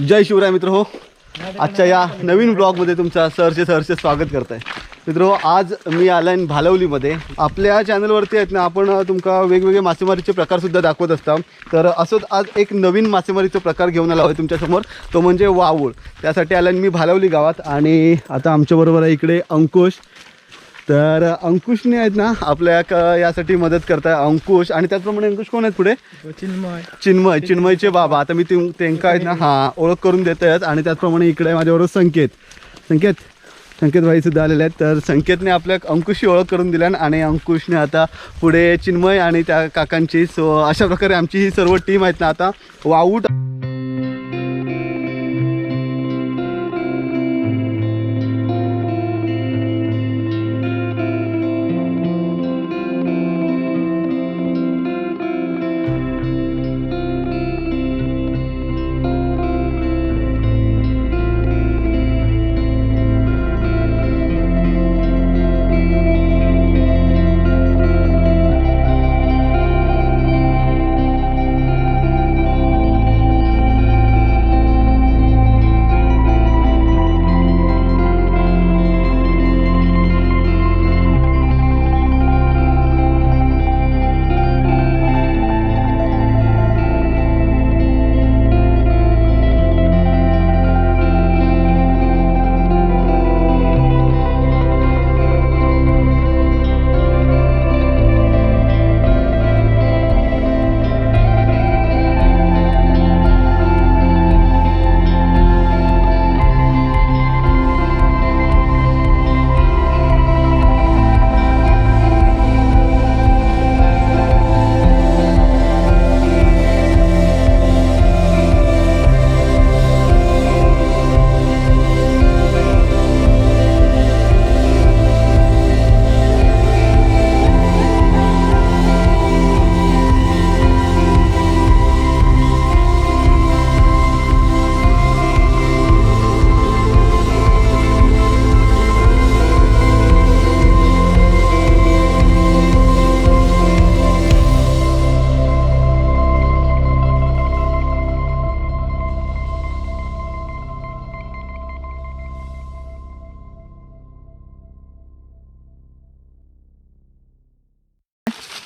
जय शिवराय मित्र हो. आजच्या या नवीन ब्लॉगमध्ये तुमचं सहर्ष स्वागत करत आहे. मित्र हो, आज मी आलाय भालवलीमध्ये. आपल्या चॅनलवरती आहेत ना आपण तुमका वेगवेगळे मासेमारीचे प्रकारसुद्धा दाखवत असतात. तर असंच आज एक नवीन मासेमारीचा प्रकार घेऊन आला आहे तुमच्यासमोर, तो म्हणजे वाऊळ. त्यासाठी आला मी भालवली गावात. आणि आता आमच्याबरोबर आहे इकडे अंकुश. तर अंकुशने आहेत ना आपल्या यासाठी मदत करताय. अंकुश आणि त्याचप्रमाणे अंकुश कोण आहेत पुढे? चिन्मयचे बाबा. आता मी त्यांना आहेत ना ओळख करून देत आहेत. आणि त्याचप्रमाणे इकडे माझ्याबरोबर संकेत भाई सुद्धा आलेले आहेत. तर संकेतने आपल्या अंकुशची ओळख करून दिल्या आणि अंकुशने आता पुढे चिन्मय आणि त्या काकांची. सो अशा प्रकारे आमची ही सर्व टीम आहेत ना आता वाऊट.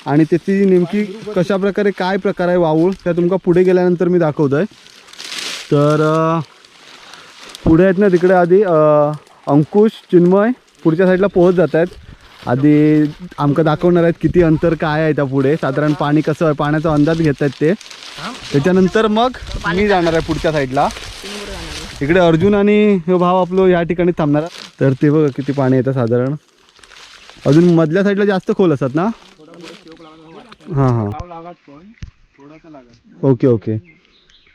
आणि त्याची नेमकी कशा प्रकारे काय प्रकार आहे वाऊळ त्या तुमका पुढे गेल्यानंतर मी दाखवतोय. तर पुढे आहेत ना तिकडे आधी अंकुश चिन्मय पुढच्या साईडला पोहोच जात आहेत. आधी आमका दाखवणार आहेत किती अंतर काय आहे त्या पुढे, साधारण पाणी कसं आहे पाण्याचा अंदाज घेत आहेत ते. त्याच्यानंतर मग मी जाणार आहे पुढच्या साईडला. इकडे अर्जुन आणि हे भाव आपलं या ठिकाणी थांबणार. तर ते बघा किती पाणी येतं साधारण. अजून मधल्या साईडला जास्त खोल असतात ना. हां ओके.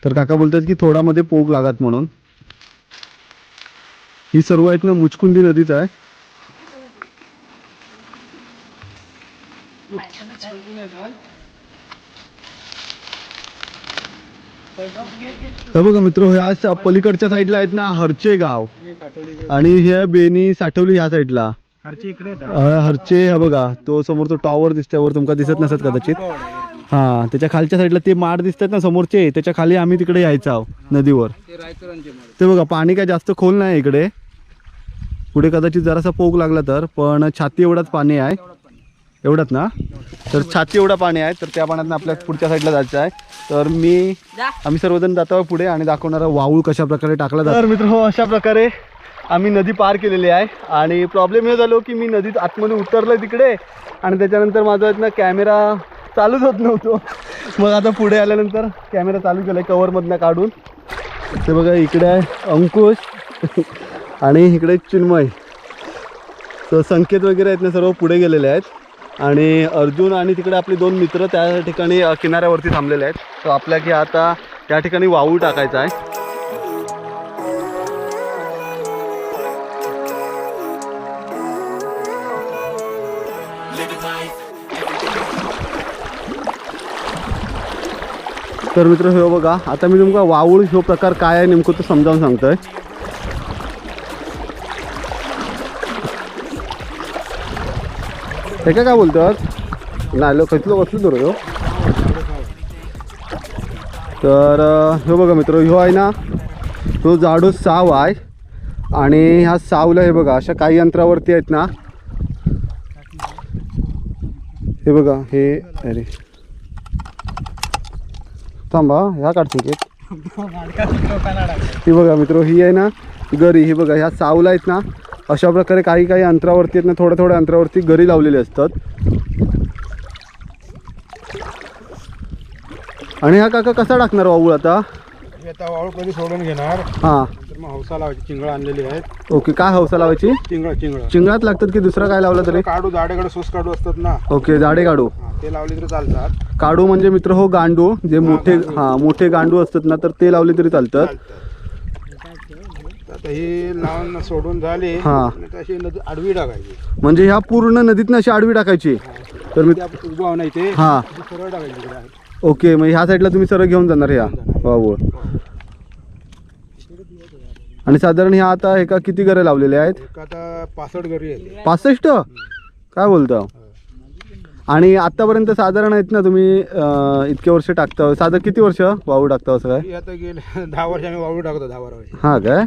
तर काका बोलतात की थोडामध्ये पोग लागत म्हणून. ही सर्व आहेत ना मुचकुंदी नदीच आहे. हे बघा मित्र, ह्या पलीकडच्या साईडला आहेत ना हरचे गाव आणि हे बेनी साठवली ह्या साईडला. हरचे हे बघा तो समोर तो टॉवर दिसतोय वर, तुमका दिसत नसत कदाचित. हा त्याच्या खालच्या साईडला ते माड दिसतात ना समोरचे, त्याच्या खाली आम्ही तिकडे यायचं आहोत नदीवर. ते बघा पाणी काय जास्त खोल नाही इकडे. पुढे कदाचित जरासा पोग लागला तर, पण छाती एवढाच पाणी आहे. एवढंच ना. तर छाती एवढा पाणी आहे. तर त्या पाण्यात आपल्या पुढच्या साईडला जायचं आहे. तर आम्ही सर्वजण जातो पुढे आणि दाखवणार वाऊळ कशा प्रकारे टाकला जातो. तर मित्र हो, अशा प्रकारे आम्ही नदी पार केलेली आहे. आणि प्रॉब्लेम हे झालो की मी नदीत आतमध्ये उतरलो तिकडे आणि त्याच्यानंतर माझा ना कॅमेरा चालूच होत नव्हतो. मग आता पुढे आल्यानंतर कॅमेरा चालू केला आहे कवरमधनं काढून. ते बघा इकडे आहे अंकुश आणि इकडे चिन्मय. तर संकेत वगैरे आहेत ना सर्व पुढे गेलेले आहेत. आणि अर्जुन आणि तिकडे आपले दोन मित्र त्या ठिकाणी किनाऱ्यावरती थांबलेले आहेत. तर आपल्या की आता त्या ठिकाणी वाऊळ टाकायचा आहे. तर मित्र हे बघा, आता मी तुमका वाऊळ ह्यो प्रकार काय आहे नेमकं तो समजावून सांगतोय. हे काय बोलतात नालो कसलो कसलो धरो. तर हे बघा मित्र, ह्यो आहे ना तो जाडो साव आहे आणि ह्या सावला हे बघा अशा काही अंतरावरती आहेत ना, हे बघा हे, अरे थांबा ह्या काढतो ही बघा मित्र, ही आहे ना गरी, ही बघा ह्या सावला आहेत ना अशा प्रकारे काही काही अंतरावरती आहेत ना, थोड्या थोड्या अंतरावरती गरी लावलेली असतात. आणि हा काका कसा टाकणार वाऊळ आता? आता वाळू कधी सोडून घेणार, हां नंतर मग हौसा लावायची. चिंगळ आणलेली आहेत. ओके, काय हौसा लावायची? चिंगळ चिंगळात लागतात की दुसरा काय लावला तरी? काढू, जाडेकडे सूस काढू असतात ना. ओके, जाडे काढू. ते लावले तरी चालतात. काढू म्हणजे मित्र हो गांडू, जे मोठे मोठे गांडू असतात ना, तर ते लावले तरी चालतात. आता ही लावून सोडून झाली, अशी आडवी टाकायची. म्हणजे ह्या पूर्ण नदीतनं अशी आडवी टाकायची. तर मी उभा नाही ते सरळ टाकायची. ओके, मग ह्या साईडला तुम्ही सरळ घेऊन जाणार ह्या वावळ. आणि साधारण ह्या आता एका किती घरे लावलेले आहेत? आता 65 घरी आहेत. 65? काय बोलता? आणि आतापर्यंत साधारण आहेत ना तुम्ही इतके वर्ष टाकता, साधारण किती वर्ष वावू टाकता असं काय? आता गेले 10 वर्ष आम्ही वावू टाकतो. 10-12 वर्ष. हा काय?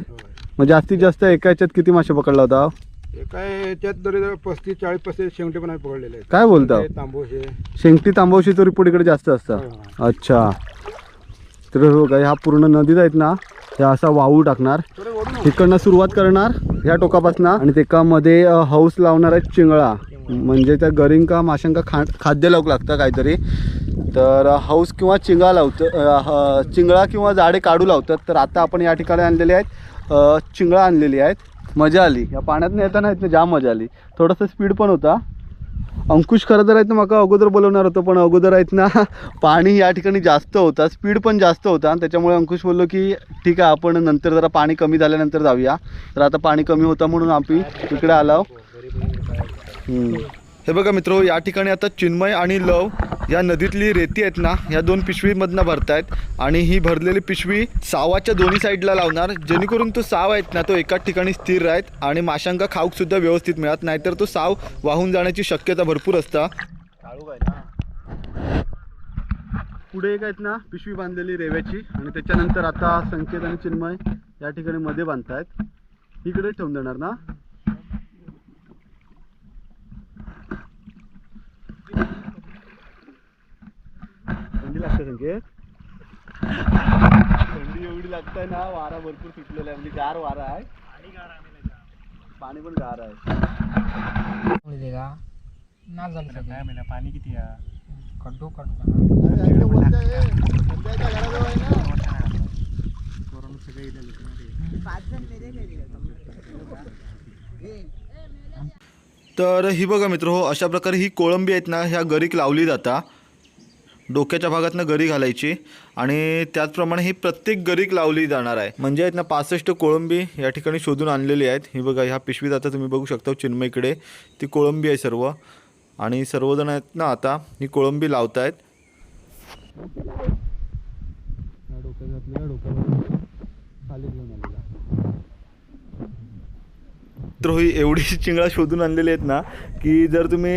मग जास्तीत जास्त एका ह्याच्यात किती मासे पकडला होता? एका ह्याच्यात तरी 35-40 शेंगटे पण आम्ही पकडलेले आहेत. काय बोलता? तांबोशे, शेंगटी तांबवशी रिपोर्ट इकडे जास्त असतात. अच्छा, तर हो काय, ह्या पूर्ण नदीत आहेत ना ह्या असा वाळू टाकणार, इकडनं सुरुवात करणार ह्या टोकापासून आणि त्यामध्ये हौस लावणार आहे चिंगळा, म्हणजे त्या गरींका माशांका खाद्य लावू लागतं काहीतरी. तर हौस किंवा चिंगळा लावतं, चिंगळा किंवा जाडे काढू लावतात. तर आता आपण या ठिकाणी आणलेले आहेत चिंगळा आणलेली आहेत. मजा आली या पाण्यात येताना, आहेत ना जाम मजा आली. थोडासा स्पीड पण होता. अंकुश खरं तर आहेत ना मका अगोदर बोलवणार होतं, पण अगोदर आहेत ना पाणी या ठिकाणी जास्त होता, स्पीड पण जास्त होता. त्याच्यामुळे अंकुश बोललो की ठीक आहे आपण नंतर जरा पाणी कमी झाल्यानंतर जाऊया. तर आता पाणी कमी होता म्हणून आम्ही इकडे आलो. हे बघा मित्र, या ठिकाणी आता चिन्मय आणि लव या नदीतली रेती आहेत ना ह्या 2 पिशवीमधनं भरतायत. आणि ही भरलेली पिशवी सावाच्या दोन्ही साईडला लावणार, जेणेकरून तो साव आहेत ना तो एकाच ठिकाणी स्थिर राहत आणि माशांका खाऊक सुद्धा व्यवस्थित मिळत, नाहीतर तो साव वाहून जाण्याची शक्यता भरपूर असता. पुढे एक आहेत ना पिशवी बांधलेली रेव्याची, आणि त्याच्यानंतर आता संकेत आणि चिन्मय या ठिकाणी मध्ये बांधतायत. इकडे ठेवून देणार ना. थंडी लागते संकेत, थंडी एवढी लागते ना, वारा भरपूर सुटलेला आहे, म्हणजे गार वारा आहे, पाणी पण गार आहे. पाणी किती तर ही बघा मित्र हो, अशा प्रकारे ही कोळंबी आहेत ना ह्या गरीक लावली जाता. डोक्याच्या भागातनं गरी घालायची आणि त्याचप्रमाणे ही प्रत्येक गरीक लावली जाणार आहे. म्हणजे आहेत ना 65 कोळंबी या ठिकाणी शोधून आणलेली आहेत. ही बघा ह्या पिशवीत आता तुम्ही बघू शकता चिन्मयकडे ती कोळंबी आहे सर्व, आणि सर्वजण आहेत ना आता ही कोळंबी लावत आहेत. तर ही एवढी चिंगळा शोधून आणलेली आहेत ना की जर तुम्ही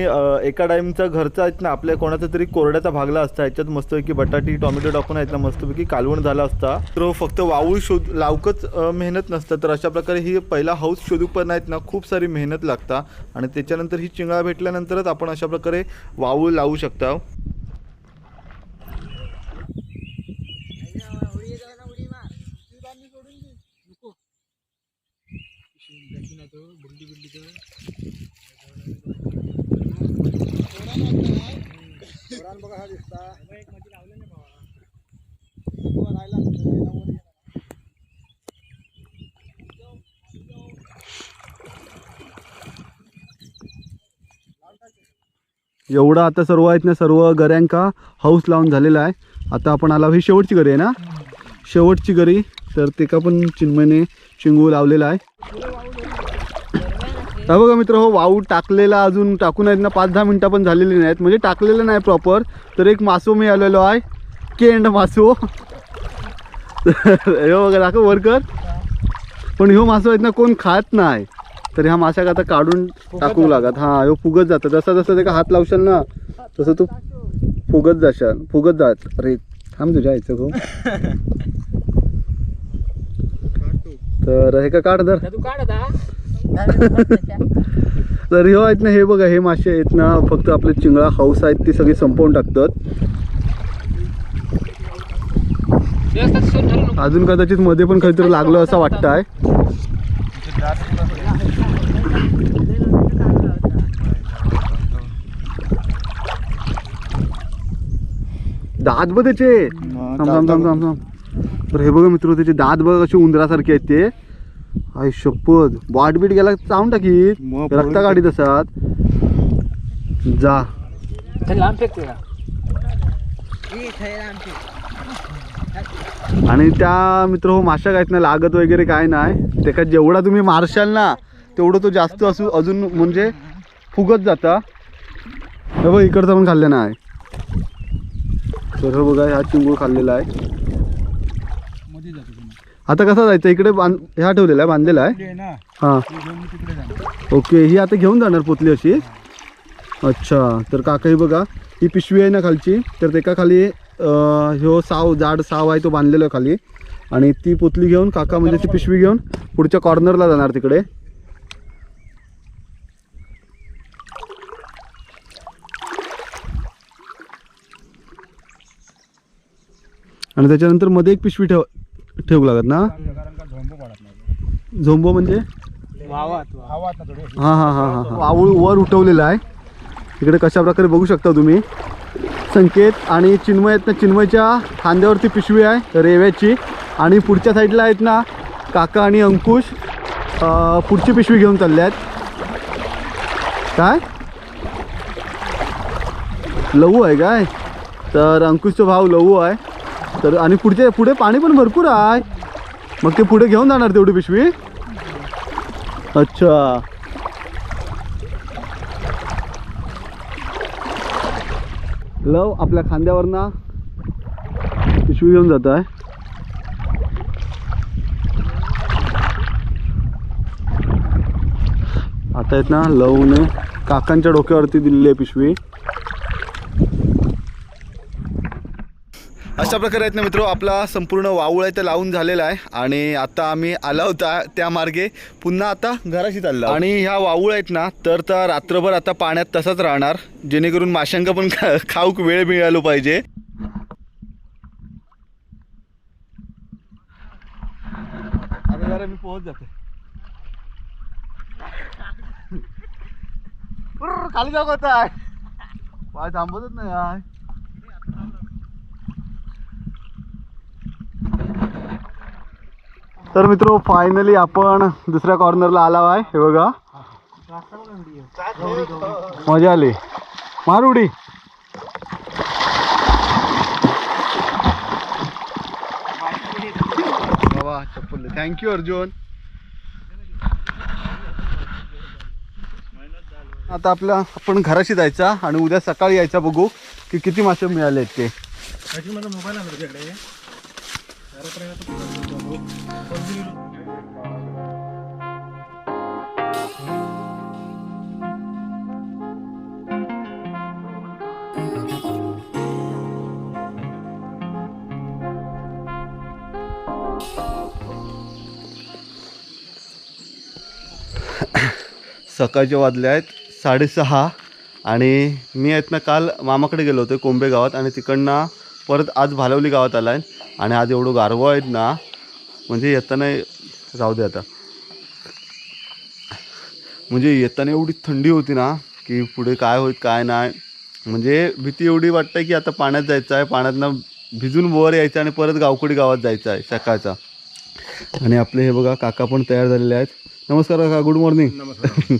एका टाईमचा घरचा आहेत ना आपल्या कोणाचा तरी कोरड्याचा भागला असता, ह्याच्यात मस्तपैकी बटाटी टोमॅटो टाकून आहेत ना मस्तपैकी कालवण झाला असता. तर फक्त वावूळ लावकच मेहनत नसतं, तर अशा प्रकारे ही पहिला हाऊस शोधूक पण आहेत ना खूप सारी मेहनत लागता. आणि त्याच्यानंतर ही चिंगळा भेटल्यानंतरच आपण अशा प्रकारे वावूळ लावू शकता. एवढं आता सर्व आहेत ना सर्व गऱ्यांका हाऊस लावून झालेला आहे. आता आपण आला, ही शेवटची गरी आहे ना, शेवटची गरी. तर ते का पण चिन्मयने चिंगू लावलेला आहे. हा बघा मित्र हो, वाऊ टाकलेला अजून टाकून आहेत ना 5-10 मिनटं पण झालेली नाहीत, म्हणजे टाकलेलं नाही प्रॉपर. तर एक मासो मी आलेलो आहे, केंड मासो. हो बघा दाखव वर्कर, पण ह्यो मासो आहेत ना कोण खात नाही. तर ह्या माशाक आता काढून टाकू लागत. हा ह्यो फुगत जातं, जसं जसं ते हात लावशाल ना तसं तू फुगत जात. अरे थांब तुझ्या यायचं गो. तर हे का काढ तर तू काढ आता. तर ह्यो आहेत ना, हे बघा हे मासे आहेत ना, फक्त आपले चिंगळा हाऊस आहेत ती सगळी संपवून टाकतात. व्यवस्थित शोध धरू नको. अजून कदाचित मध्ये पण काहीतरी लागलं असं वाटतं आहे. दात बघ त्याचे. थांब थांब थांब थांब थांब. तर हे बघा मित्र, त्याचे दात बघ असे उंदरासारखे आहेत ते. आई शपथ, वाट बीट गेला चावून टाकीत, रक्ता काढीत असतात. जा चल लांब फेक तुला. आणि त्या मित्र हो माशा आहेत ना, लागत वगैरे काय नाही. त्याच्यात जेवढा तुम्ही मारशाल ना तेवढं तो जास्त असू अजून म्हणजे फुगत जाता. हे बघ इकडचा पण खाल्लेला आहे. तर बघा ह्या चिंगूळ खाल्लेला आहे. आता कसा जायचं इकडे ह्या ठेवलेला आहे, बांधलेला आहे. हां ओके, ही आता घेऊन जाणार पोतली अशी. अच्छा, तर काका ही बघा ही पिशवी आहे ना खालची, तर त्याका खाली ह्यो साव जाड साव आहे तो बांधलेला आहे खाली. आणि ती पोतली घेऊन काका म्हणजे ती पिशवी घेऊन पुढच्या कॉर्नरला जाणार तिकडे. आणि त्याच्यानंतर मध्ये एक पिशवी ठेवू लागत ना. झोंबो म्हणजे हां हां हां हां वाऊळ वर उठवलेला आहे इकडे कशा प्रकारे बघू शकता तुम्ही. संकेत आणि चिन्मय आहेत ना, चिन्मयच्या खांद्यावरती पिशवी आहे रेव्याची. आणि पुढच्या साईडला आहेत ना काका आणि अंकुश पुढची पिशवी घेऊन चालले आहेत. काय लहू आहे काय? तर अंकुशचा भाऊ लहू आहे. तर आणि पुढे पाणी पण भरपूर आहे, मग ते पुढे घेऊन जाणार तेवढी पिशवी. अच्छा, लव आपल्या खांद्यावरना पिशवी घेऊन जात आहे. आता आहेत ना लवने काकांच्या डोक्यावरती दिलेली आहे पिशवी. अशा प्रकारे आहेत ना मित्र, आपला संपूर्ण वाऊळ आहे ते लावून झालेला आहे. आणि आता आम्ही आला होता त्या मार्गे पुन्हा आता घराशी चालला. आणि ह्या वाऊळ आहेत ना तर रात्रभर आता पाण्यात तसाच राहणार, जेणेकरून माशांका पण खाऊक वेळ मिळालो पाहिजे. आता जरा मी पोहोच जाते. खाली जाऊ होता पाय थांबतच नाही यार. तर मित्र फायनली आपण दुसऱ्या कॉर्नरला आला आहे. हे बघा मजा आली, मार उडी. बाबा चप्पल थँक्यू अर्जुन. आता आपण घराशी जायचा आणि उद्या सकाळी यायचा, बघू की किती मासे मिळाले आहेत ते. सकाळचे वाजले आहेत 6:30 आणि मी आहेत ना काल मामाकडे गेलो होतो कोंबे गावात आणि तिकडनं परत आज भालवली गावात आला आहे. आणि आज एवढं गारवा आहेत ना, म्हणजे येताना जाऊ दे आता, म्हणजे येताना एवढी थंडी होती ना की पुढे काय होईल काय नाही, म्हणजे भीती एवढी वाटते की आता पाण्यात जायचं आहे, पाण्यातनं भिजून वर यायचं आणि परत गावकोडी गावात जायचं आहे सकाळचा. आणि आपले हे बघा काका पण तयार झालेले आहेत. नमस्कार काका, गुड मॉर्निंग. नमस्कार.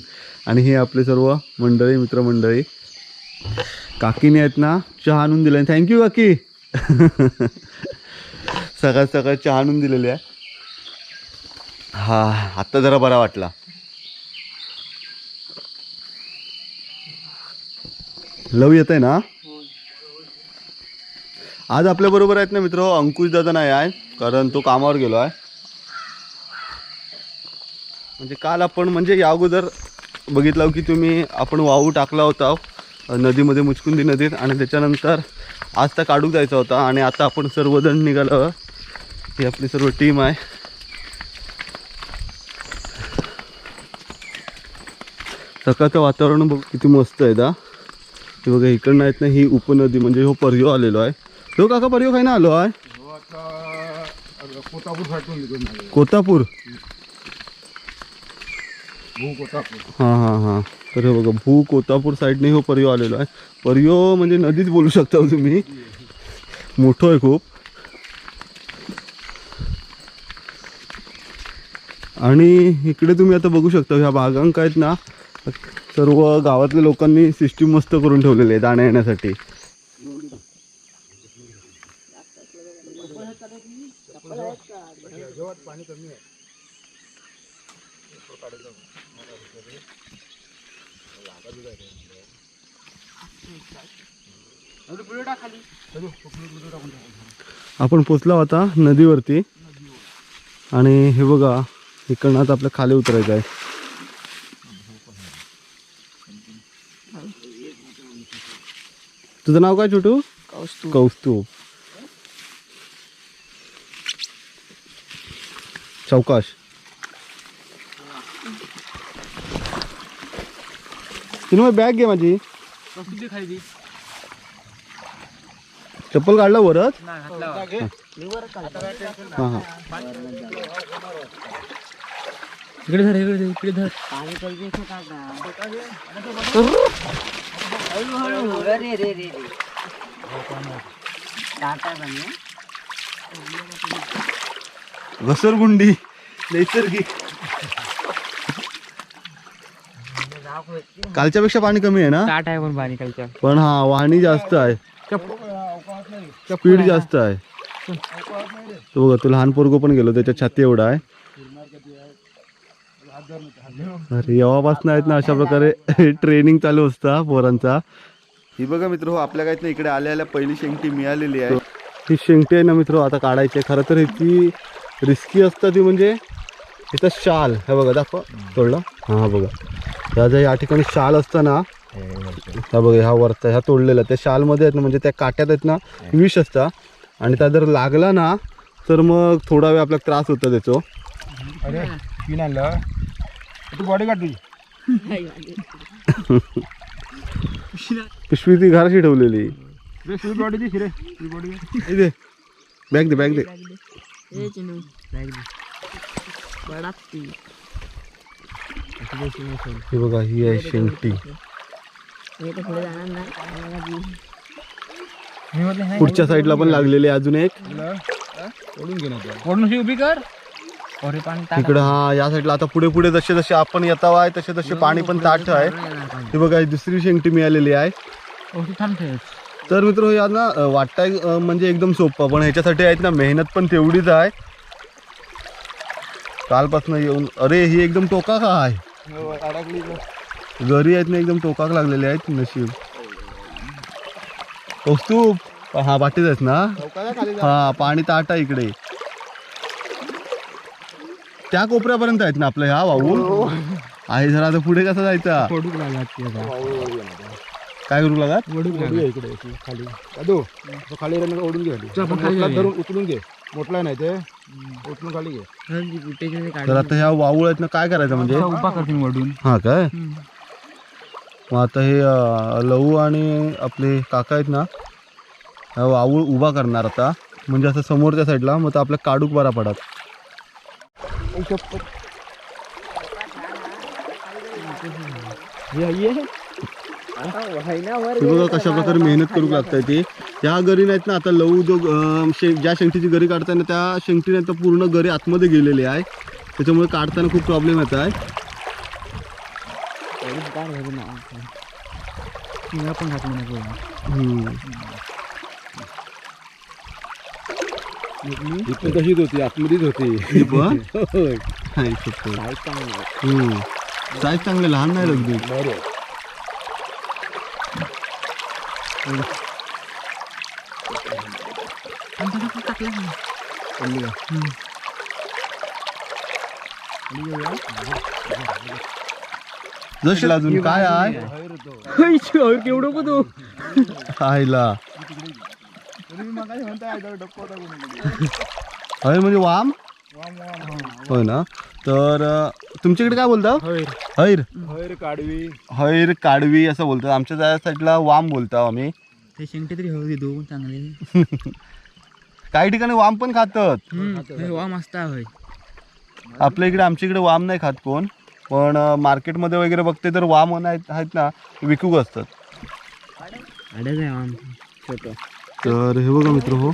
आणि हे आपले सर्व मंडळी मित्रमंडळी. काकीने आहेत ना चहा आणून दिला, थँक्यू काकी. सकाळ सकाळ चहा आणून दिलेली आहे. हा आत्ता जरा बरा वाटला. लव येत आहे ना आज आपल्या बरोबर आहेत ना मित्र. अंकुश दादा नाही आहे कारण तो कामावर गेलो आहे. म्हणजे काल आपण म्हणजे या अगोदर बघितलं की तुम्ही आपण वाहू टाकला होता नदीमध्ये, मुचकुंदी नदीत. आणि त्याच्यानंतर आज त्या काढूक जायचा होता. आणि आता आपण सर्वजण निघालो, ही आपली सर्व टीम आहे. सकाळचं वातावरण बघ किती मस्त आहे दा. हे बघा इकडनं आहेत ना ही उपनदी म्हणजे हो पर्यो आलेलो आहे. हो काका पर्यो काय ना आलो आहे कोतापूर फाटून निघून आले. कोतापूर. कोतापूर. हां हां हां. तर हे बघा भू कोतापूर साईडने हो पर्यो आलेलो आहे. पर्यो म्हणजे नदीच बोलू शकता तुम्ही, मोठं आहे खूप. आणि इकडे तुम्ही आता बघू शकता ह्या बागांक आहेत ना सर्व गावातल्या लोकांनी सिस्टीम मस्त करून ठेवलेली आहे जाण्या येण्यासाठी. आपण पोचलो आता नदीवरती आणि हे बघा इकडनं आता आपल्या खाली उतरायचं आहे. तुझं नाव काय छोटू? कौस्तुभ. चौकाश. तिने बॅग घे माझी. चप्पल काढला वरच. हां हां. इकडे धर इकडे धर इकडे धर. घसरगुंडी नैसर्गिक. कालच्यापेक्षा पाणी कमी आहे ना? ताट आहे पण पाणी कालच्या. पण हा वाहणी जास्त आहे, स्पीड जास्त आहे. तो बघा तो लहान पोरगो पण गेलो त्याच्या छाती एवढा आहे. अरे येवापासून आहेत ना अशा प्रकारे ट्रेनिंग चालू असता पोरांचा. ही बघा मित्र आपल्या काय इकडे आल्या पहिली शेंगटी मिळालेली आहे. ही शेंगटी आहे ना मित्र आता काढायची आहे. खरं तर ह्याची रिस्की असतं ती म्हणजे इथं शाल हे बघा दाखवा तोडला. हां बघा ह्या या ठिकाणी शाल असतं ना, हा बघा ह्या वरचा ह्या तोडलेला त्या शालमध्ये आहेत ना म्हणजे त्या काट्यात आहेत ना विष असतं आणि त्या जर लागला ना तर मग थोडा वेळ आपल्याला त्रास होतो त्याचो. अरे पिन आणलं तू बॉडी काढ तुझी. पिशवी ती घराशी ठेवलेली. बॉडी दिशी रे बॉडी दे बॅग दे बॅग दे. ही बघा ही आहे शेंगटी. पुढच्या साईडला पण लागलेली आहे अजून एक. ओढून घे ना वरून उभी कर. अरे पाणी इकडं हा या साईडला आता पुढे पुढे जसे जसे आपण येता आहे तसे तसे पाणी पण ताठ आहे. ही बघा ही दुसरी शेंगटी मिळालेली आहे. तर मित्र या ना वाटताय म्हणजे एकदम सोपं पण ह्याच्यासाठी आहेत ना मेहनत पण तेवढीच आहे. कालपासून येऊन अरे ही एकदम टोका का आहे घरी आहेत ना एकदम टोकाक लागलेले आहेत. नशीब कौस्तुभ हा बाटीच आहेत ना. हा पाणी ताट आहे इकडे त्या कोपऱ्यापर्यंत आहेत ना आपलं ह्या वाहून आहे. जरा आता पुढे कसा जायचा काय करू लागत इकडे खाली दादू खाली ओढून घे धरून उचलून घे. मोठला नाही ते उचलून खाली घे. तर आता ह्या वाऊळ आहेत ना काय करायचं म्हणजे उभा करतील वडून. हा काय मग आता हे लहू आणि आपले काका आहेत ना ह्या वाऊळ उभा करणार आता म्हणजे असं समोरच्या साईडला मग आपल्या काडूक बरा पडत. बघा कशा प्रकारे मेहनत करू लागताय ते. त्या गरी नाहीत ना आता लहू जो ज्या शेंगटीची गरी काढताय ना त्या शेंगटी नाही तर पूर्ण गरी आतमध्ये गेलेली आहे त्याच्यामुळे काढताना खूप प्रॉब्लेम येत आहे. तशीच होती आतमध्येच होती. साईज चांगले लहान नाही अगदी. जशी अजून काय आहे केवढं बघू खायला अरे म्हणजे वाम होय ना. तर तुमच्याकडे काय बोलता? हैर हैर काढवी हैर काढवी असं बोलतात. आमच्या त्या साईडला वाम बोलतो आम्ही. ते शेंगटे तरी होऊ दे दोन चांगले. काही ठिकाणी वाम पण खातात. वा मस्त आहे. आपल्या इकडे आमच्या इकडे वाम नाही खात कोण, पण मार्केटमध्ये वगैरे बघते तर वाम आहेत ना विकूक असतात. तर हे बघा मित्र हो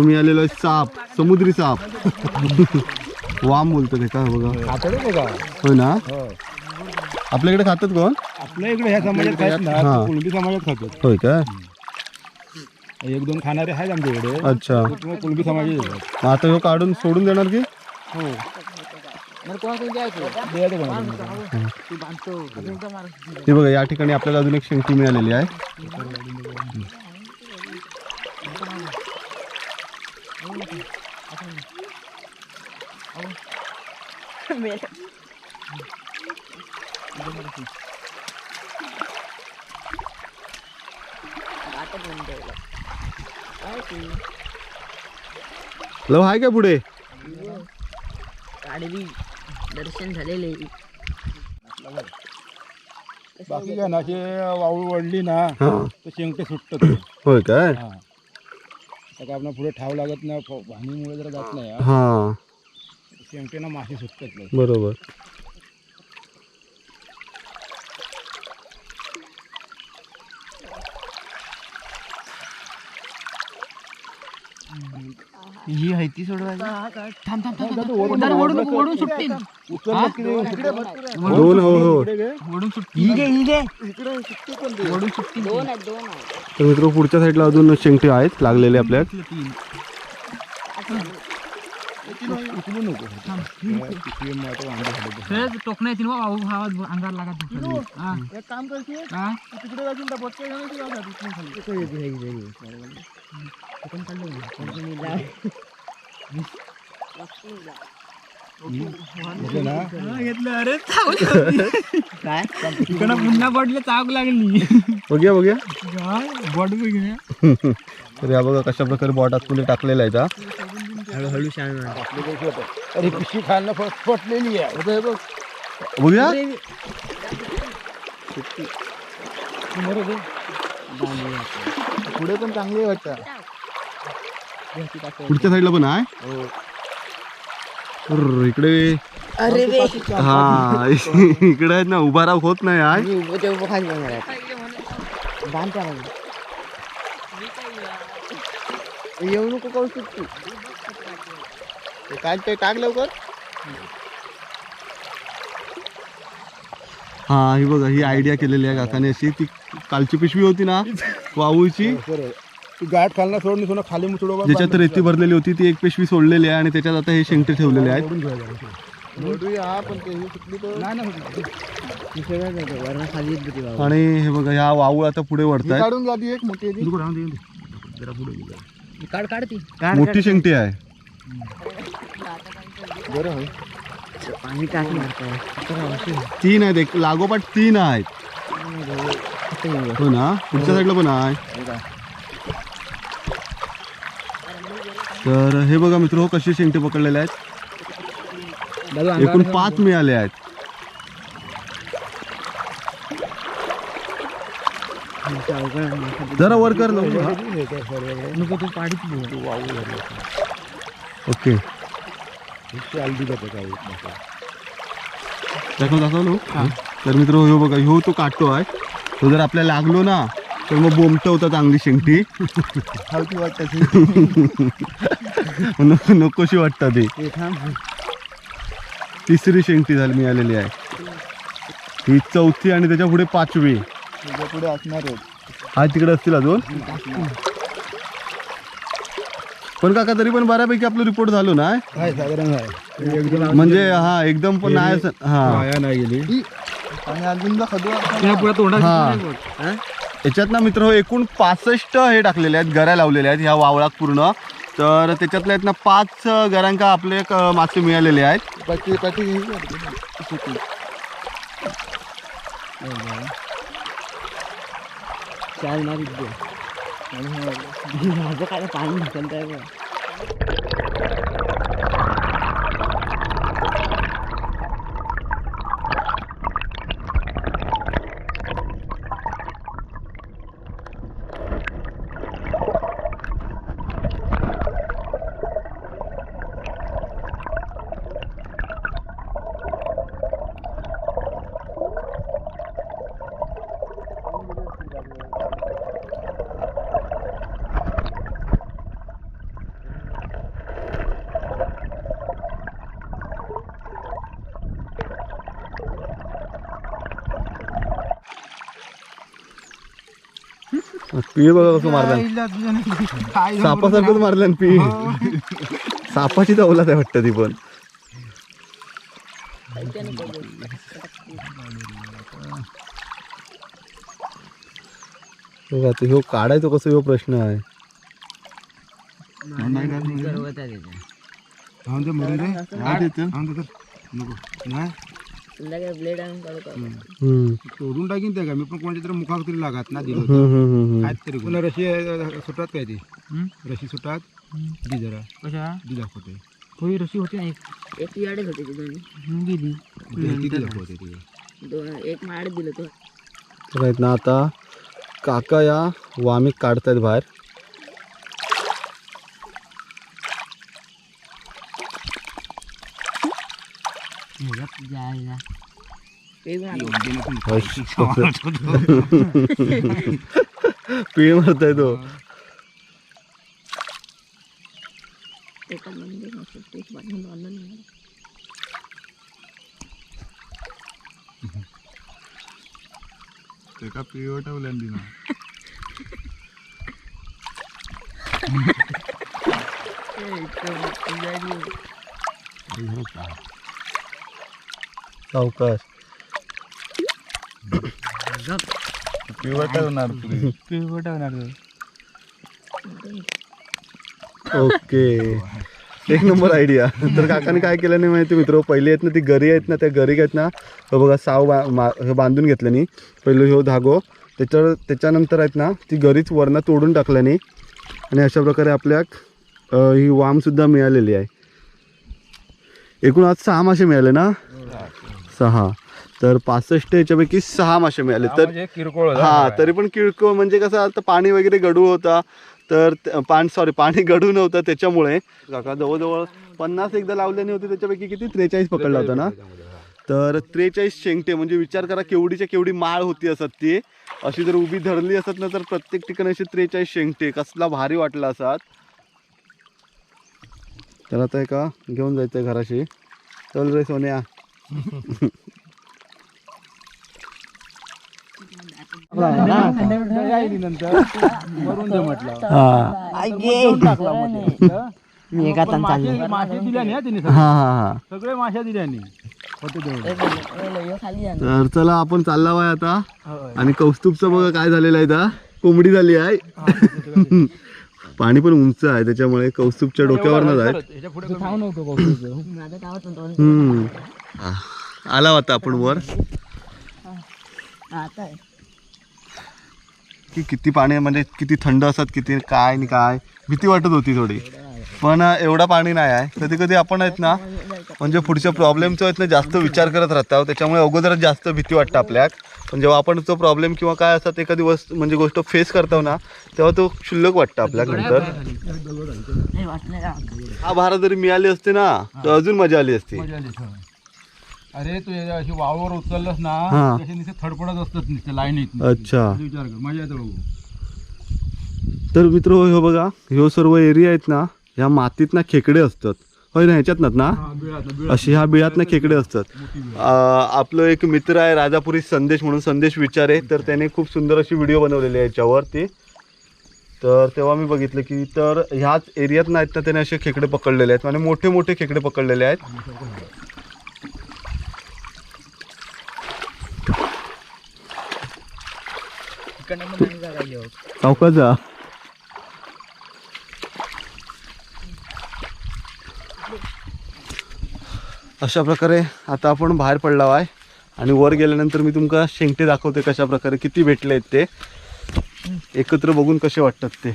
मी आलेलो आहे साप, समुद्री साप. वाम बोलतो ते का बघा. खातात का? होय ना. हो. आपल्याकडे खातात कोण? आपल्या इकडे ह्या समाजात खात हा. ना, कुणबी समाजात खातात. होय काय. एक दोन खाणारे आहेत आमच्या इकडे. अच्छा. किंवा कुणबी समाजात येतात. मग आता ह्यो काढून सोडून देणार की? हो. द्यायचं कोणाला? हे बघा या ठिकाणी आपल्याला अजून एक शेंगटी मिळालेली आहे. हॅलो हाय काय पुढे? काढवी दर्शन झालेले. बाकी काय ना, असे वाळू वडली ना हा. तर शेंगटे सुटतात. होय काय. हा. आता काय आपण पुढे ठाव लागत नाही, पाणीमुळे जरा जात नाही. हा शेंगटे ना मासे सुटतात. बरोबर. ही आहे ती सोडवायची. थांब थांब थांब ओढून सुटतील. दोन हो हो. ओढून सुटतील. ओढून सुटतील. दोन आहेत तर मित्र पुढच्या साईडला अजून शेंगटे आहेत लागलेले आपल्या. उचलू नको. टोकण्या येतील अंगार लागत. एक काम करते, तिकडे जाऊन त्या बोटच्या घेऊन येते का तिथून खाली? घेतलं ना? अरे काय पुन्हा पडले चाक लागली. बघूया बघूया. बॉड बघ. तर या बघा कशा प्रकारे बॉट आतमध्ये टाकलेला आहे. हळूहळू शाळा. आपले कसं होतं, अरे पिशवी खायला फटलेली आहे. आता हे बघ, बघूया. पुढे पण चांगली वाटतं. पुढच्या साईडला पण आहे. इकडे अरे रे हा इकडे आहेत ना उभा राव होत नाही आहे. उभं खाली बांधता येऊ नको कौतुक. काय ते टाक लवकर. हा ही बघा ही आयडिया केलेली आहे काकाने अशी. ती कालची पिशवी होती ना वाळूची, ती गाठ खालना सोडून सोडून खाली मुचडो. ज्याच्यात रेती भरलेली होती ती एक पिशवी सोडलेली आहे आणि त्याच्यात आता हे शेंगटे ठेवलेले आहेत. आणि हे बघा ह्या वाळू आता पुढे वळतायत. काढून जाती एक मोठी काढ ती मोठी शेंगटी आहे. पाणी टाक मारताय. 3 आहेत, एक लागोपाठ 3 आहेत. हो ना. पुढच्या साईडला पण आहे. तर हे बघा मित्र कसे शेंगटे पकडलेले आहेत. एकूण 5 मिळाले आहेत. जरा वर कर नको तू पाडीत. ओके दाखवलो. तर मित्र हो बघा ह्यो तो काटतो आहे. तो जर आपल्याला लागलो ना तर मग बोमट होता चांगली शेंगटी. नकोशी वाटतं ती. तिसरी शेंगटी झाली मिळालेली आहे. ही 4थी आणि त्याच्या पुढे 5वी. पुढे असणार हा तिकडे असतील अजून. पण काका तरी पण बऱ्यापैकी आपलं रिपोर्ट झालो ना. साधारण आहे म्हणजे हा एकदम पण नाही असं. हा नाही गेली आणि अजून हा याच्यात ना मित्र एकूण 65 हे टाकलेले आहेत, गऱ्या लावलेल्या आहेत ह्या वावळात पूर्ण. तर त्याच्यातल्या आहेत ना 5 गऱ्यांका आपले मासे मिळालेले आहेत. चाल मारी माझं काय पाणी ढकलताय. पीळ बघा कसं मारलं, सापासारखंच मारलं पीळ. सापाची तर औलाद आहे वाटतं ती पण. बघा ते ह्यो काढायचो कसं ह्यो प्रश्न आहे. ब्लेड आणून काढू का? सोडून टाकीन त्या का मी पण कोणाच्या तरी मुखाक तरी लागत ना दिलं काय तरी पुन्हा रशी सुटात काय ती रशी सुटात दी जरा कशा दी दाखवते होई रशी होती ना एक याडच होते ते दोन्ही. गेली ती दाखवते ती एक माड दिलं तो. तर आहेत ना आता काका या वामी काढतायत बाहेर. जायला पीळ मारताय तो. एका मंदिर नसतं तेच बांधून बांधून नाही. ते का पिवळ ठेवल्यान दिना सावकाश पिवळ ठेवणार ओके, एक नंबर आयडिया. तर काकाने काय केलं नाही माहिती मित्र, पहिले आहेत ना ती गरी आहेत ना, त्या गरी आहेत ना हो बघा साव बांधून घेतल्याने पहिलं ह्यो धागो, त्याच्यानंतर आहेत ना ती गरीच वरनं तोडून टाकल्याने आणि अशा प्रकारे आपल्याक ही वामसुद्धा मिळालेली आहे. एकूण आज 6 मासे मिळाले ना, 6. तर 65 याच्यापैकी 6 मासे मिळाले. तर किरकोळ हा तरी पण किरकोळ म्हणजे कसं आता पाणी वगैरे गढूळ होता, तर पाणी गढूळ नव्हतं त्याच्यामुळे काका जवळजवळ 50 एकदा लावल्याने होते, त्याच्यापैकी किती 43 पकडला होता ना. तर 43 शेंगटे म्हणजे विचार करा केवढीच्या केवढी माळ होती असत ती. अशी जर उभी धरली असत ना तर प्रत्येक ठिकाणी अशी 43 शेंगटे, कसला भारी वाटला असत. तर आता का घेऊन जायचंय घराशी. चल रे सोन्या. मी एका तान चाललो. मासे दिल्याने हा तिने सगळे मासे दिल्याने खाली जा. तर चला आपण चालला आहे आता. आणि कौस्तुभचं बघा काय झालेलं आहे, आता कोंबडी झाली आहे. पाणी पण उंच आहे त्याच्यामुळे कौस्तुभच्या डोक्यावरच आहे. आला होता आपण वर की किती पाणी म्हणजे किती थंड असत, किती काय आणि काय भीती वाटत होती थोडी, पण एवढा पाणी नाही आहे. कधी कधी आपण आहेत ना म्हणजे पुढच्या प्रॉब्लेमचा आहेत ना जास्त विचार करत राहतो, त्याच्यामुळे अगोदरच जास्त भीती वाटतं आपल्याक. पण जेव्हा आपण तो प्रॉब्लेम किंवा काय असतात एखादी म्हणजे गोष्ट फेस करतो ना, तेव्हा तो क्षुल्लक वाटतं आपल्याक. नंतर हा भारा जरी मिळाली असते ना तर अजून मजा आली असती. अरे तू अशी वावर उचललंस ना तसे नुसते थडपडत असतात नुसते लाईनीत. अच्छा, विचार कर मजा येते बघू. तर मित्र हो बघा ह्यो सर्व एरिया आहेत ना ह्या मातीत ना खेकडे असतात. होय ना, ह्याच्यात ना अशी ह्या बिळात ना खेकडे असतात. आपलं एक मित्र आहे राजापुरी संदेश म्हणून, संदेश विचारे, तर त्याने खूप सुंदर अशी व्हिडिओ बनवलेली आहे याच्यावरती. तर तेव्हा मी बघितलं की तर ह्याच एरियात ना आहेत ना त्याने असे खेकडे पकडलेले आहेत आणि मोठे मोठे खेकडे पकडलेले आहेत. सावकाचा अशा प्रकारे आता आपण बाहेर पडला आहे आणि वर गेल्यानंतर मी तुमका शेंगटे दाखवते कशा प्रकारे किती भेटले आहेत ते एकत्र बघून कसे वाटतात ते.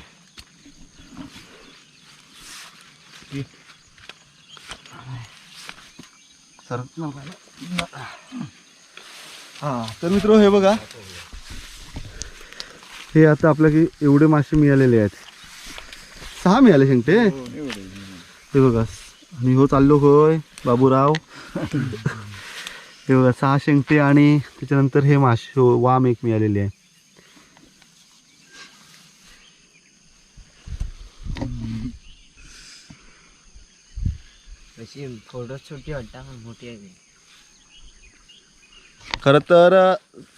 हा तर मित्र हे बघा, हे आता आपल्याला एवढे मासे मिळालेले आहेत. 6 मिळाले शेंगटे हे बघा. आणि हो चाललो होय बाबूराव. हे बघा 6 शेंगटे आणि त्याच्यानंतर हे मासे वाम एक मिळालेले आहे. फोटो छोटी वाटतं मोठी आहे. खरं तर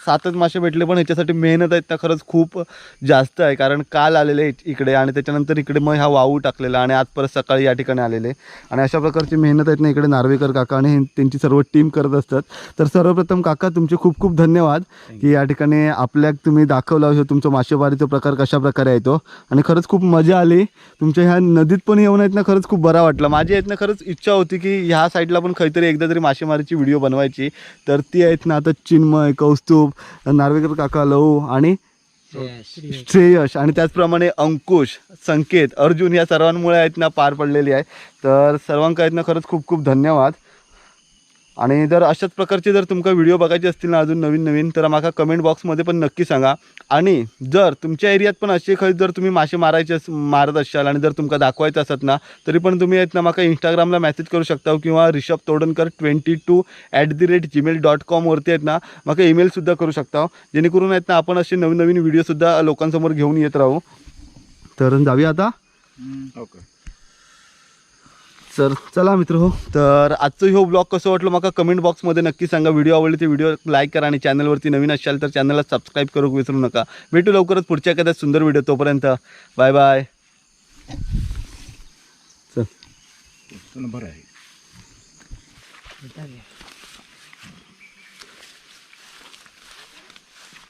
7च मासे भेटले, पण ह्याच्यासाठी मेहनत आहेत ना खरंच खूप जास्त आहे. कारण काल आलेले इकडे आणि त्याच्यानंतर इकडे मग ह्या वाळू टाकलेला आणि आज परत सकाळी या ठिकाणी आलेले आणि अशा प्रकारची मेहनत आहेत ना इकडे नार्वेकर काका आणि त्यांची सर्व टीम करत असतात. तर सर्वप्रथम काका तुमचे खूप खूप धन्यवाद की या ठिकाणी आपल्याक तुम्ही दाखवला हो तुमचं मासेमारीचा प्रकार कशा प्रकारे आहे तो, आणि खरंच खूप मजा आली तुमच्या ह्या नदीत पण येऊन आहेत ना. खरंच खूप बरा वाटलं. माझी आहेत ना खरंच इच्छा होती की ह्या साईडला पण काहीतरी एकदा तरी मासेमारीची व्हिडिओ बनवायची. तर ती आहेत ना आता चिन्मय, कौस्तुभ, नार्वेकर काका, लहू आणि श्रेयश आणि त्याचप्रमाणे अंकुश, संकेत, अर्जुन या सर्वांमुळे आहेत ना पार पडलेली आहे. तर सर्वांका आहेत ना खरंच खूप खूप धन्यवाद. आणि जर अशाच प्रकारचे जर तुमका व्हिडिओ बघायचे असतील ना अजून नवीन नवीन तर माका कमेंट बॉक्समध्ये पण नक्की सांगा. आणि जर तुमच्या एरियात पण असे काही जर तुम्ही मासे मारत असाल आणि जर तुमका दाखवायचं असत ना तरी पण तुम्ही आहेत ना माका इंस्टाग्रामला मेसेज करू शकता किंवा ऋषभ तोडणकर 22@gmail.com वरती आहेत ना माका ईमेलसुद्धा करू शकता, जेणेकरून आहेत ना आपण असे नवीन नवीन व्हिडिओसुद्धा लोकांसमोर घेऊन येत राहू. तर जाऊया आता. ओके. सर चला मित्र हो, तर आजचं हो ब्लॉग कसं वाटलं माका कमेंट बॉक्समध्ये नक्की सांगा. व्हिडिओ आवडली तर व्हिडिओ लाईक करा आणि चॅनलवरती नवीन असाल तर चॅनलला सबस्क्राईब करू विसरू नका. भेटू लवकरच पुढच्या एखाद्या सुंदर व्हिडिओ. तोपर्यंत बाय बाय. बरं आहे.